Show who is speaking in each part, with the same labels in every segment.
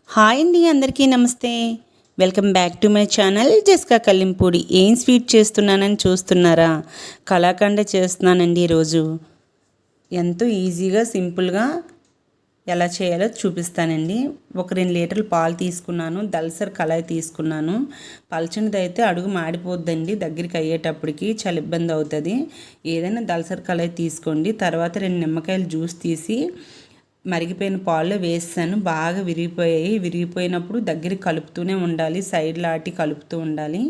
Speaker 1: Hi అండి, అందరికీ నమస్తే. Welcome back to my channel జెస్కా కల్లింపూడి. ఏం స్వీట్ చేస్తున్నానని చూస్తున్నారా? కలాకండ చేస్తున్నానండి ఈరోజు. ఎంతో ఈజీగా సింపుల్గా ఎలా చేయాలో చూపిస్తానండి. ఒక 2 లీటర్లు పాలు తీసుకున్నాను, దల్సర్ కళాయి తీసుకున్నాను. పలచనిది అయితే అడుగు మాడిపోద్దండి, దగ్గరికి అయ్యేటప్పటికి చాలా ఇబ్బంది అవుతుంది. ఏదైనా దల్సర్ కళాయి తీసుకోండి. తర్వాత 2 నిమ్మకాయలు జ్యూస్ తీసి మరిగిపోయిన పాల్లో వేసాను. బాగా విరిగిపోయినప్పుడు దగ్గరికి కలుపుతూనే ఉండాలి, సైడ్ లాటి కలుపుతూ ఉండాలి.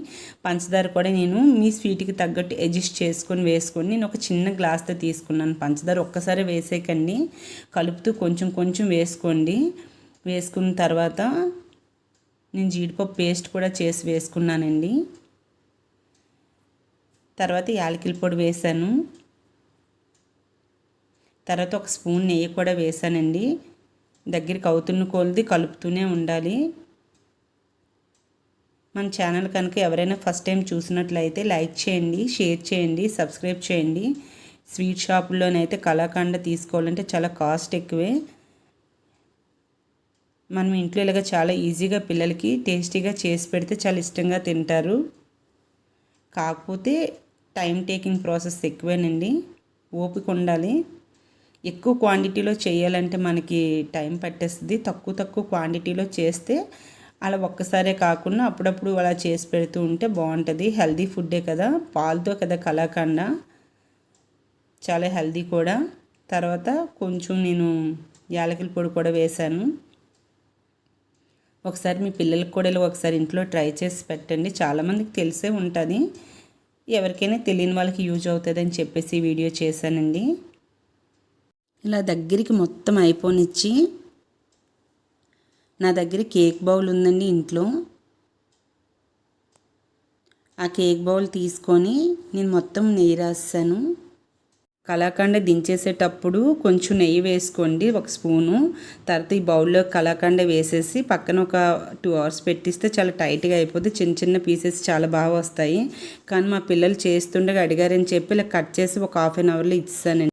Speaker 1: పంచదార కూడా నేను మీ స్వీట్కి తగ్గట్టు అడ్జస్ట్ చేసుకొని వేసుకొని, నేను ఒక చిన్న గ్లాస్తో తీసుకున్నాను పంచదార. ఒక్కసారి వేసేకండి, కలుపుతూ కొంచెం కొంచెం వేసుకోండి. వేసుకున్న తర్వాత నేను జీడిపప్పు పేస్ట్ కూడా చేసి వేసుకున్నానండి. తర్వాత యాలకుల పొడి వేసాను. తర్వాత ఒక స్పూన్ నెయ్యి కూడా వేసానండి. దగ్గరికి అవుతున్న కొలది కలుపుతూనే ఉండాలి. మన ఛానల్ కనుక ఎవరైనా ఫస్ట్ టైం చూసినట్లయితే లైక్ చేయండి, షేర్ చేయండి, సబ్స్క్రైబ్ చేయండి. స్వీట్ షాపుల్లోనైతే కలాకండ తీసుకోవాలంటే చాలా కాస్ట్ ఎక్కువే. మనం ఇంట్లో ఇలాగ చాలా ఈజీగా పిల్లలకి టేస్టీగా చేసి పెడితే చాలా ఇష్టంగా తింటారు. కాకపోతే టైం టేకింగ్ ప్రాసెస్ ఎక్కువేనండి, ఓపిక ఉండాలి. ఎక్కువ క్వాంటిటీలో చేయాలంటే మనకి టైం పట్టేస్తుంది. తక్కువ క్వాంటిటీలో చేస్తే అలా ఒక్కసారే కాకుండా అప్పుడప్పుడు అలా చేసి పెడుతూ ఉంటే బాగుంటుంది. హెల్దీ ఫుడ్డే కదా, పాలతో కదా కలాకండ, చాలా హెల్దీ కూడా. తర్వాత కొంచెం నేను యాలకుల పొడి కూడా వేశాను. ఒకసారి మీ పిల్లలకు కూడా ఇలా ఒకసారి ఇంట్లో ట్రై చేసి పెట్టండి. చాలామందికి తెలిసే ఉంటుంది, ఎవరికైనా తెలియని వాళ్ళకి యూజ్ అవుతుందని చెప్పేసి వీడియో చేశానండి. ఇలా దగ్గరికి మొత్తం అయిపోనిచ్చి, నా దగ్గర కేక్ బౌల్ ఉందండి ఇంట్లో. ఆ కేక్ బౌల్ తీసుకొని నేను మొత్తం నెయ్యి రాసాను. కలాకండ దించేసేటప్పుడు కొంచెం నెయ్యి వేసుకోండి, ఒక స్పూను. తర్వాత ఈ బౌల్లో కలాకండ వేసేసి పక్కన ఒక 2 hours పెట్టిస్తే చాలా టైట్గా అయిపోద్ది. చిన్న చిన్న పీసెస్ చాలా బాగా వస్తాయి. కానీ మా పిల్లలు చేస్తుండగా అడిగారని చెప్పి ఇలా కట్ చేసి ఒక 1/2 hourలో ఇచ్చానండి.